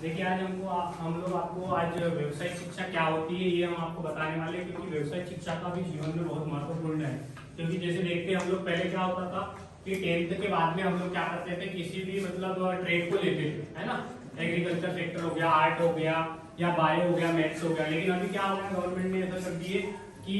देखिए आज हम लोग आपको आज व्यवसायिक शिक्षा क्या होती है ये हम आपको बताने वाले हैं, क्योंकि व्यवसायिक शिक्षा का भी जीवन में बहुत महत्वपूर्ण है। क्योंकि जैसे देखते हैं हम लोग पहले क्या होता था कि 10th के बाद में हम लोग क्या करते थे, किसी भी मतलब ट्रेड को लेते थे, है ना। एग्रीकल्चर सेक्टर हो गया, आर्ट हो गया, या बायो हो गया, मैथ्स हो गया। लेकिन अभी क्या हो गया, गवर्नमेंट ने ऐसा कर दिए कि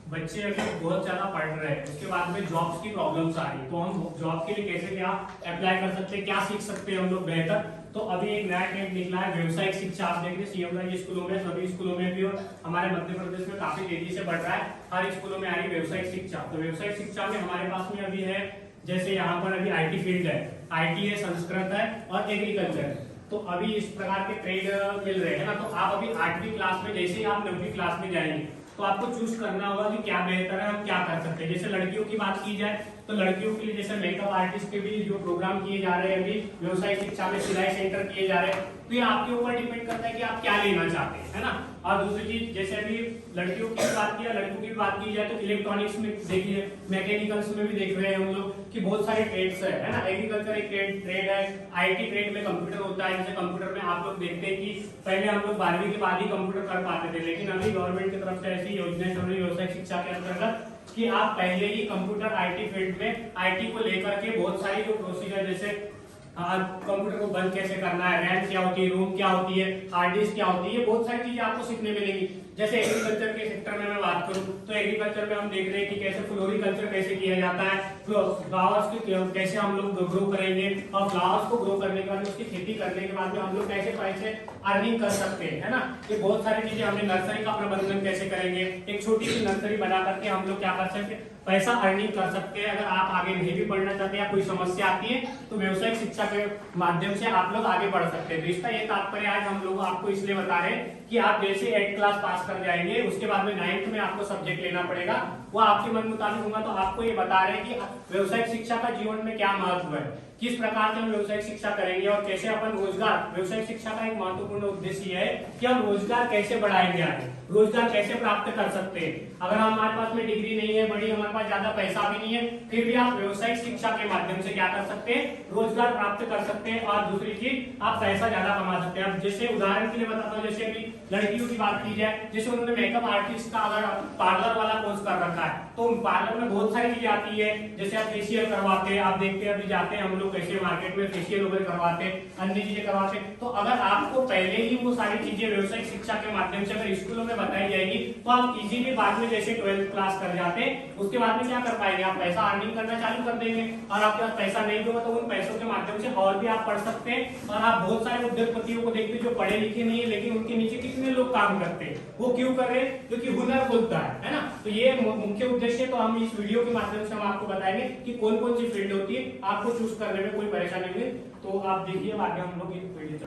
बच्चे अभी बहुत ज्यादा पढ़ रहे हैं, उसके बाद में जॉब्स की प्रॉब्लम्स आ रही है, तो हम जॉब के लिए कैसे क्या अप्लाई कर सकते हैं, क्या सीख सकते हैं हम लोग बेहतर। तो अभी एक नया ट्रेंड निकला है व्यवसायिक शिक्षा। आप देख रहे हैं सीएम स्कूलों में, सभी स्कूलों में भी, और हमारे मध्य प्रदेश में काफी तेजी से बढ़ रहा है। हर स्कूलों में आ रही व्यवसायिक शिक्षा। तो व्यवसायिक शिक्षा में हमारे पास में अभी है, जैसे यहाँ पर अभी आईटी फील्ड है, आईटी है, संस्कृत है और एग्रीकल्चर है। तो अभी इस प्रकार के ट्रेड मिल रहे हैं ना। तो आप अभी 8वीं क्लास में, जैसे ही आप 9वीं क्लास में जाएंगे तो आपको चूज करना होगा कि क्या बेहतर है, हम क्या कर सकते हैं। जैसे लड़कियों की बात की जाए तो लड़कियों के लिए जैसे मेकअप आर्टिस्ट के भी जो प्रोग्राम किए जा रहे हैं, अभी व्यवसायिक शिक्षा में सिलाई सेंटर किए जा रहे हैं। तो ये आपके ऊपर डिपेंड करता है कि आप क्या लेना चाहते हैं, है ना। और दूसरी चीज, जैसे अभी लड़कियों की बात किया, लड़कों की बात की जाए तो इलेक्ट्रॉनिक्स में देखिए, मैकेनिकल्स में भी देख रहे हैं हम लोग कि बहुत सारे ट्रेड्स है ना। एग्रीकल्चर एक ट्रेड है, आईटी ट्रेड में कंप्यूटर होता है। जैसे कंप्यूटर में आप लोग देखते हैं कि पहले हम लोग 12वीं के बाद ही कंप्यूटर कर पाते थे, लेकिन अभी गवर्नमेंट की तरफ से ऐसी योजनाएं चल रही है व्यवसायिक शिक्षा के अंतर्गत कि आप पहले ही कंप्यूटर आईटी फील्ड में आईटी को लेकर के बहुत सारी जो प्रोसीजर, जैसे कंप्यूटर को बंद कैसे करना है, रैम क्या होती है, रोम क्या होती है, हार्ड डिस्क क्या होती है, बहुत सारी चीजें आपको सीखने मिलेंगी। जैसे एग्रीकल्चर के सेक्टर में मैं बात करूं तो एग्रीकल्चर में हम देख रहे हैं कि कैसे फ्लोरिकल्चर कैसे किया जाता है, फ्लावर्स की कैसे हम लोग ग्रो करेंगे, और फ्लावर्स को ग्रो करने के बाद उसकी खेती करने के बाद में हम लोग कैसे पैसे अर्निंग कर सकते हैं, है ना। ये बहुत सारी चीजें, हमने नर्सरी का प्रबंधन कैसे करेंगे, एक छोटी सी नर्सरी बना करके हम लोग क्या कर सकते हैं, पैसा अर्निंग कर सकते हैं। अगर आप आगे नहीं भी पढ़ना चाहते या कोई समस्या आती है तो व्यवसायिक शिक्षा के माध्यम से आप लोग आगे बढ़ सकते हैं। तो इसका ये तात्पर्य आज हम लोग आपको इसलिए बता रहे हैं कि आप जैसे 8th क्लास पास कर जाएंगे, उसके बाद में 9th में आपको सब्जेक्ट लेना पड़ेगा, वो आपके मन मुताबिक होगा। तो आपको ये बता रहे हैं कि व्यवसायिक शिक्षा का जीवन में क्या महत्व है, किस प्रकार से हम व्यवसायिक शिक्षा करेंगे और कैसे अपन रोजगार, व्यवसायिक शिक्षा का एक महत्वपूर्ण उद्देश्य है कि हम रोजगार कैसे बढ़ाएंगे, आगे रोजगार कैसे प्राप्त कर सकते हैं। अगर हमारे पास में डिग्री नहीं है बड़ी, हमारे पास ज्यादा पैसा भी नहीं है, फिर भी आप व्यवसायिक शिक्षा के माध्यम से क्या कर सकते हैं, रोजगार प्राप्त कर सकते हैं। और दूसरी चीज, आप पैसा ज्यादा कमा सकते हैं। अब जैसे उदाहरण के लिए बताता हूँ, जैसे अभी लड़कियों की बात की जाए, जैसे उन्होंने मेकअप आर्टिस्ट का अगर पार्लर वाला कोर्स कर रखा है तो पार्लर में बहुत सारी चीजें आती है। जैसे आप फेशियल करवाते हैं, आप देखते हैं अभी जाते हैं हम लोग कैसे मार्केट में फेशियल वगैरह करवाते हैं, अन्य चीजें करवाते हैं। तो अगर आपको पहले ही वो सारी चीजें व्यवसायिक शिक्षा के माध्यम से अगर स्कूलों में बताई जाएगी तो आप इजीली बाद में जैसे 12th क्लास कर जाते हैं, उसके बाद में क्या कर पाएंगे, आप पैसा अर्निंग करना चालू कर देंगे। और आपके पास पैसा नहीं होगा तो उन पैसों के माध्यम से और भी आप पढ़ सकते हैं। और आप बहुत सारे उद्योगपतियों को देखते हैं जो पढ़े लिखे नहीं है, लेकिन उनके नीचे कितने लोग काम करते हैं। वो क्यों कर रहे हैं, क्योंकि हुनर बोलता है ना। तो ये मुख्य उद्देश्य। तो हम इस वीडियो के माध्यम से हम आपको बताएंगे कि कौन कौन सी फील्ड होती है, आपको चूज करने में कोई परेशानी हुई तो आप देखिए आगे हम लोग एक video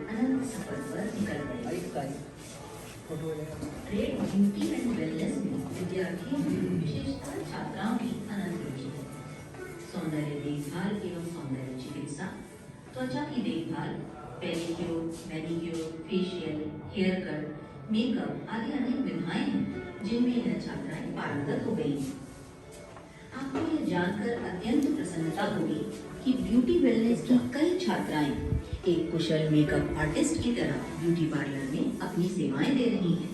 trade beauty and wellness में विद्यार्थियों में विशेषकर छात्राओं की अनंत रुचि है। सौंदर्य देखभाल एवं सौंदर्य चिकित्सा, त्वचा की देखभाल, pedicure, manicure, facial, hair cut, makeup आदि अनेक विधाएं हैं जिनमें यह छात्राएं पारंगत हो गई हैं। आपको यह जानकर अत्यंत प्रसन्नता होगी कि ब्यूटी वेलनेस की कई छात्राएं एक कुशल मेकअप आर्टिस्ट की तरह ब्यूटी पार्लर में अपनी सेवाएं दे रही हैं।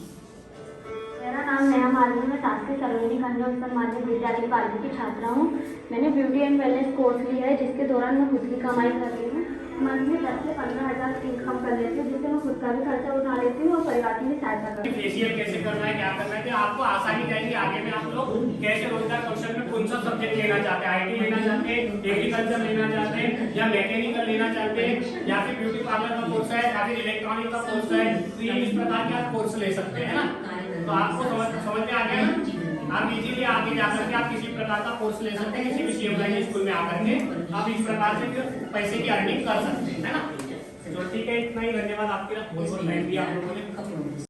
मेरा नाम नेहा मालवी, मैं शासकीय सरोजिनी कन्या उच्चतर माध्यमिक विद्यालय पाली की छात्रा हूँ। मैंने ब्यूटी एंड वेलनेस कोर्स लिया है, जिसके दौरान मैं खुद की कमाई कर रही हूँ। मंथली 10 से 15 हज़ार की इनकम कर लेती हूँ, जिससे मैं खुद का भी खर्चा उठा लेती हूँ और परिवार की भी सहायता करती हूँ। फेशियल कैसे करना है, क्या करना है, कि आपको आसानी रहेगी। आगे में आप लोग कैसे रोजगार कौशल में कौन सा सब्जेक्ट लेना चाहते हैं, आईटी लेना चाहते हैं, एग्रीकल्चर लेना चाहते हैं, या मैकेनिकल लेना चाहते हैं, या फिर ब्यूटी पार्लर का कोर्स है, या फिर इलेक्ट्रॉनिक का कोर्स है, तो ये इस प्रकार के आप कोर्स ले सकते हैं ना। तो आपको समझ में आ गया ना। आप इजीली आगे जाकर के आप किसी प्रकार का कोर्स ले सकते हैं, किसी भी सीएम स्कूल में आकर के आप इस प्रकार से पैसे की अर्निंग कर सकते हैं, है ना। तो ठीक है, इतना ही। धन्यवाद आपके, बहुत बहुत थैंक यू आप लोगों ने।